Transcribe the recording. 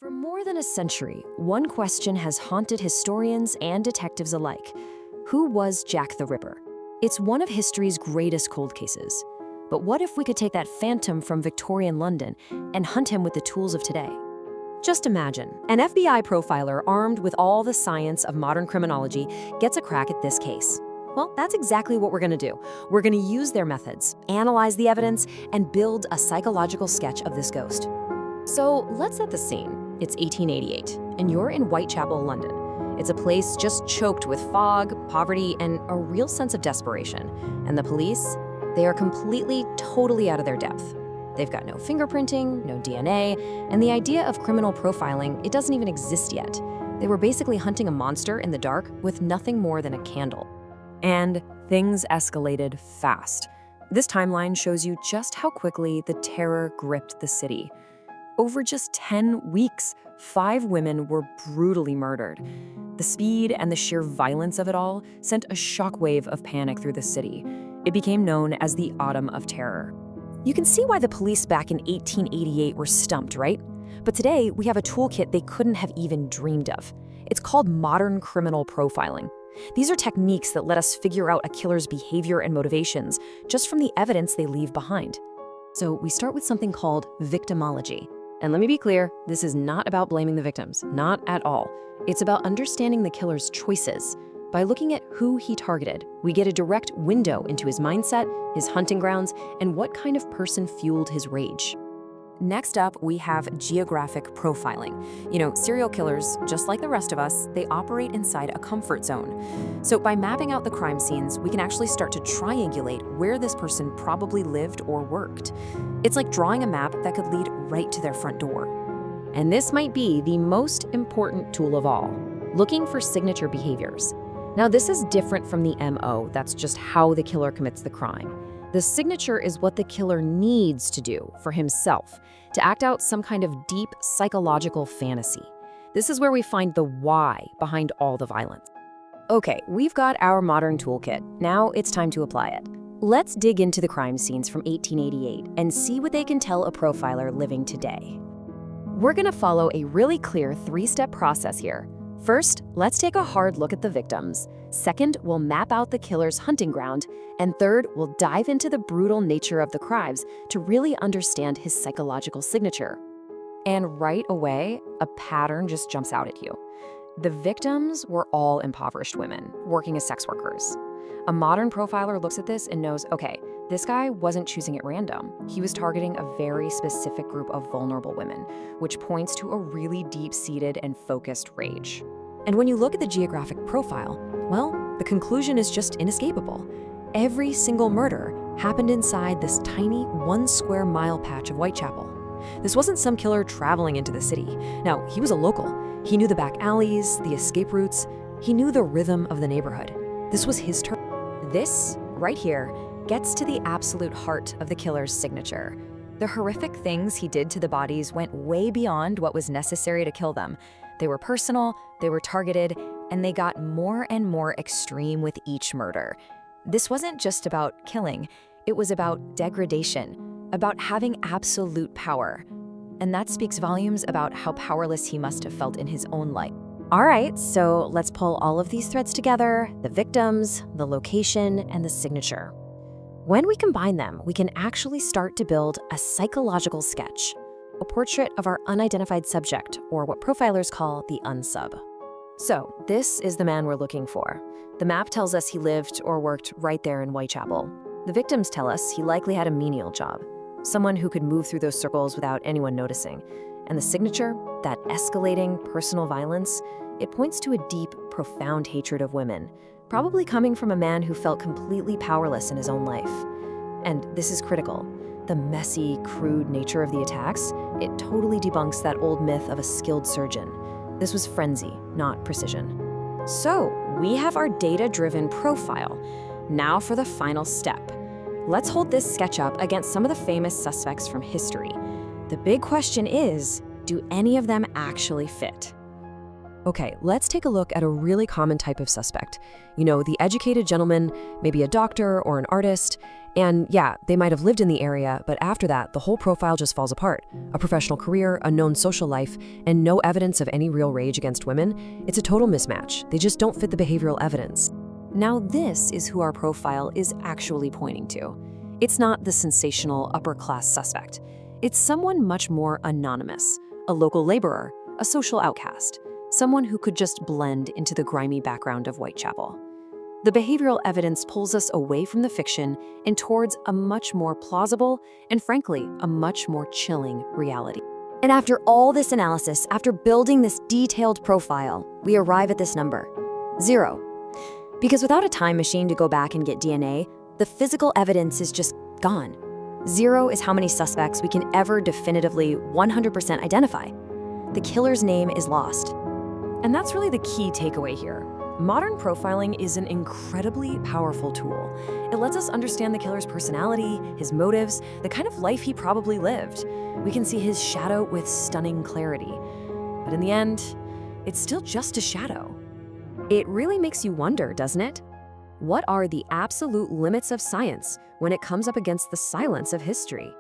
For more than a century, one question has haunted historians and detectives alike. Who was Jack the Ripper? It's one of history's greatest cold cases. But what if we could take that phantom from Victorian London and hunt him with the tools of today? Just imagine, an FBI profiler armed with all the science of modern criminology gets a crack at this case. Well, that's exactly what we're going to do. We're going to use their methods, analyze the evidence, and build a psychological sketch of this ghost. So let's set the scene. It's 1888, and you're in Whitechapel, London. It's a place just choked with fog, poverty, and a real sense of desperation. And the police, they are completely, totally out of their depth. They've got no fingerprinting, no DNA, and the idea of criminal profiling, it doesn't even exist yet. They were basically hunting a monster in the dark with nothing more than a candle. And things escalated fast. This timeline shows you just how quickly the terror gripped the city. Over just 10 weeks, 5 women were brutally murdered. The speed and the sheer violence of it all sent a shockwave of panic through the city. It became known as the Autumn of Terror. You can see why the police back in 1888 were stumped, right? But today, we have a toolkit they couldn't have even dreamed of. It's called modern criminal profiling. These are techniques that let us figure out a killer's behavior and motivations just from the evidence they leave behind. So we start with something called victimology. And let me be clear, this is not about blaming the victims, not at all. It's about understanding the killer's choices. By looking at who he targeted, we get a direct window into his mindset, his hunting grounds, and what kind of person fueled his rage. Next up, we have geographic profiling. Serial killers, just like the rest of us, they operate inside a comfort zone. So by mapping out the crime scenes, we can actually start to triangulate where this person probably lived or worked. It's like drawing a map that could lead right to their front door. And this might be the most important tool of all, looking for signature behaviors. Now, this is different from the MO, that's just how the killer commits the crime. The signature is what the killer needs to do for himself, to act out some kind of deep psychological fantasy. This is where we find the why behind all the violence. Okay, we've got our modern toolkit. Now it's time to apply it. Let's dig into the crime scenes from 1888 and see what they can tell a profiler living today. We're gonna follow a really clear 3-step process here. First, let's take a hard look at the victims. Second, we'll map out the killer's hunting ground. And third, we'll dive into the brutal nature of the crimes to really understand his psychological signature. And right away, a pattern just jumps out at you. The victims were all impoverished women working as sex workers. A modern profiler looks at this and knows, okay, this guy wasn't choosing at random. He was targeting a very specific group of vulnerable women, which points to a really deep-seated and focused rage. And when you look at the geographic profile, well, the conclusion is just inescapable. Every single murder happened inside this tiny 1 square mile patch of Whitechapel. This wasn't some killer traveling into the city. Now, he was a local. He knew the back alleys, the escape routes. He knew the rhythm of the neighborhood. This was his turn. This, right here, gets to the absolute heart of the killer's signature. The horrific things he did to the bodies went way beyond what was necessary to kill them. They were personal, they were targeted, and they got more and more extreme with each murder. This wasn't just about killing, it was about degradation, about having absolute power. And that speaks volumes about how powerless he must have felt in his own life. All right, so let's pull all of these threads together, the victims, the location, and the signature. When we combine them, we can actually start to build a psychological sketch, a portrait of our unidentified subject, or what profilers call the unsub. So, this is the man we're looking for. The map tells us he lived or worked right there in Whitechapel. The victims tell us he likely had a menial job, someone who could move through those circles without anyone noticing. And the signature, that escalating personal violence, it points to a deep, profound hatred of women, probably coming from a man who felt completely powerless in his own life. And this is critical. The messy, crude nature of the attacks, it totally debunks that old myth of a skilled surgeon. This was frenzy, not precision. So, we have our data-driven profile. Now for the final step. Let's hold this sketch up against some of the famous suspects from history. The big question is, do any of them actually fit? Okay, let's take a look at a really common type of suspect. You know, the educated gentleman, maybe a doctor or an artist, and yeah, they might have lived in the area, but after that, the whole profile just falls apart. A professional career, a known social life, and no evidence of any real rage against women. It's a total mismatch. They just don't fit the behavioral evidence. Now, this is who our profile is actually pointing to. It's not the sensational upper-class suspect. It's someone much more anonymous, a local laborer, a social outcast, someone who could just blend into the grimy background of Whitechapel. The behavioral evidence pulls us away from the fiction and towards a much more plausible and, frankly, a much more chilling reality. And after all this analysis, after building this detailed profile, we arrive at this number, 0. Because without a time machine to go back and get DNA, the physical evidence is just gone. 0 is how many suspects we can ever definitively 100% identify. The killer's name is lost. And that's really the key takeaway here. Modern profiling is an incredibly powerful tool. It lets us understand the killer's personality, his motives, the kind of life he probably lived. We can see his shadow with stunning clarity. But in the end, it's still just a shadow. It really makes you wonder, doesn't it? What are the absolute limits of science when it comes up against the silence of history?